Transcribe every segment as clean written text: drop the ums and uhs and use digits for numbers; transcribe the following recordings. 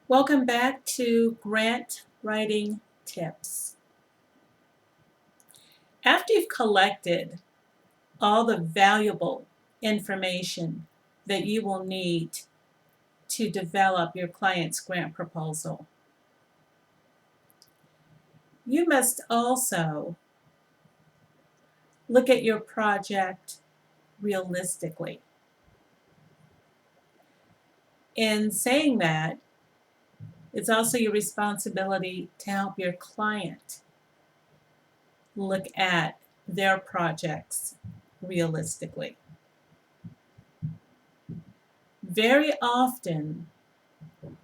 Welcome back to Grant Writing Tips. After you've collected all the valuable information that you will need to develop your client's grant proposal, you must also look at your project realistically. In saying that, it's also your responsibility to help your client look at their projects realistically. Very often,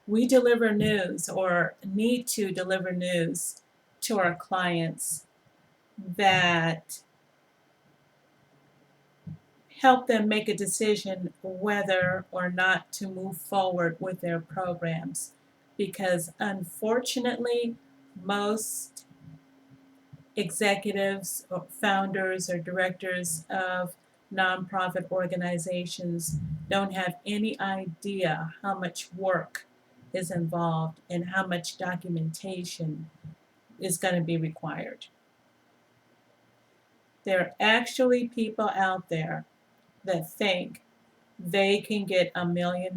we deliver news or need to deliver news to our clients that help them make a decision whether or not to move forward with their programs. Because unfortunately, most executives or founders or directors of nonprofit organizations don't have any idea how much work is involved and how much documentation is going to be required. There are actually people out there that think they can get $1 million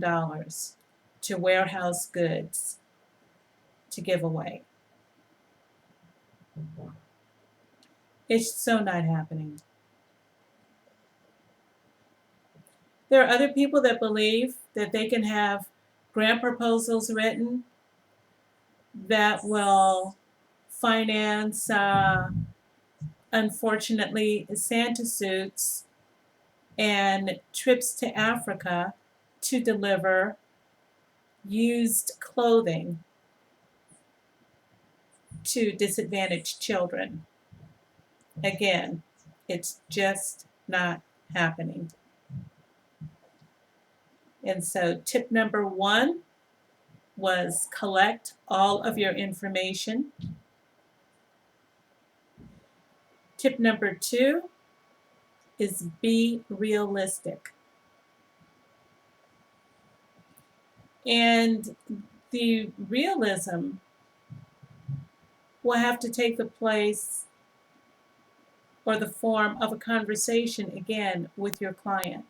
to warehouse goods to give away. It's so not happening. There are other people that believe that they can have grant proposals written that will finance, unfortunately, Santa suits and trips to Africa to deliver used clothing to disadvantaged children. Again, it's just not happening. And so tip number 1 was collect all of your information. Tip number 2 is be realistic. And the realism will have to take the place or the form of a conversation again with your client.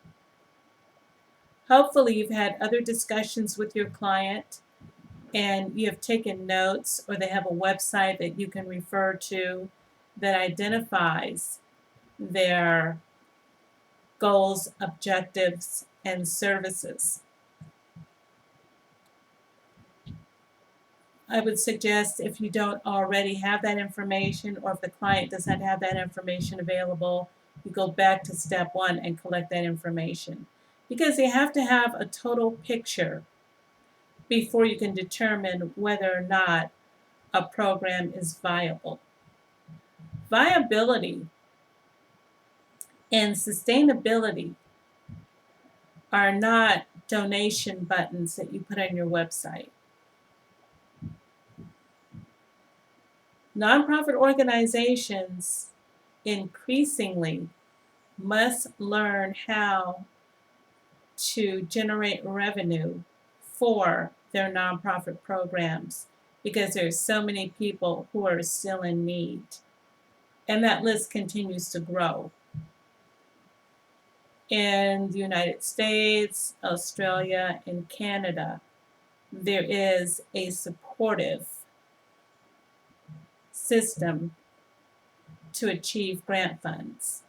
Hopefully you've had other discussions with your client and you have taken notes, or they have a website that you can refer to that identifies their goals, objectives, and services. I would suggest, if you don't already have that information, or if the client does not have that information available, you go back to step 1 and collect that information. Because you have to have a total picture before you can determine whether or not a program is viable. Viability and sustainability are not donation buttons that you put on your website. Nonprofit organizations increasingly must learn how to generate revenue for their nonprofit programs, because there's so many people who are still in need. And that list continues to grow. In the United States, Australia, and Canada, there is a supportive system to achieve grant funds.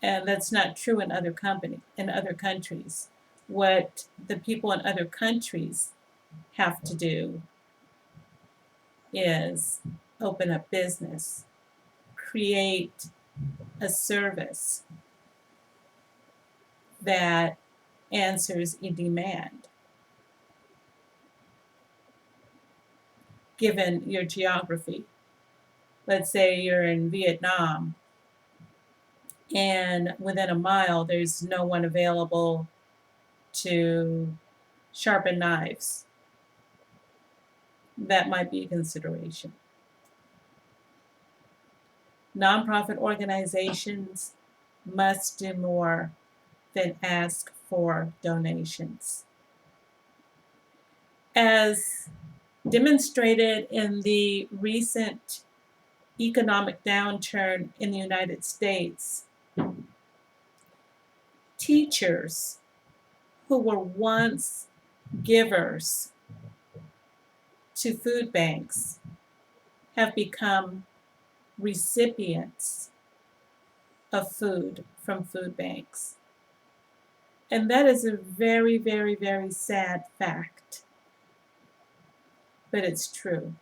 And that's not true in other countries. What the people in other countries have to do is open up business, create a service that answers a demand, given your geography. Let's say you're in Vietnam, and within a mile there's no one available to sharpen knives. That might be a consideration. Nonprofit organizations must do more than ask for donations. As demonstrated in the recent economic downturn in the United States, teachers who were once givers to food banks have become recipients of food from food banks. And that is a very, very, very sad fact, but it's true.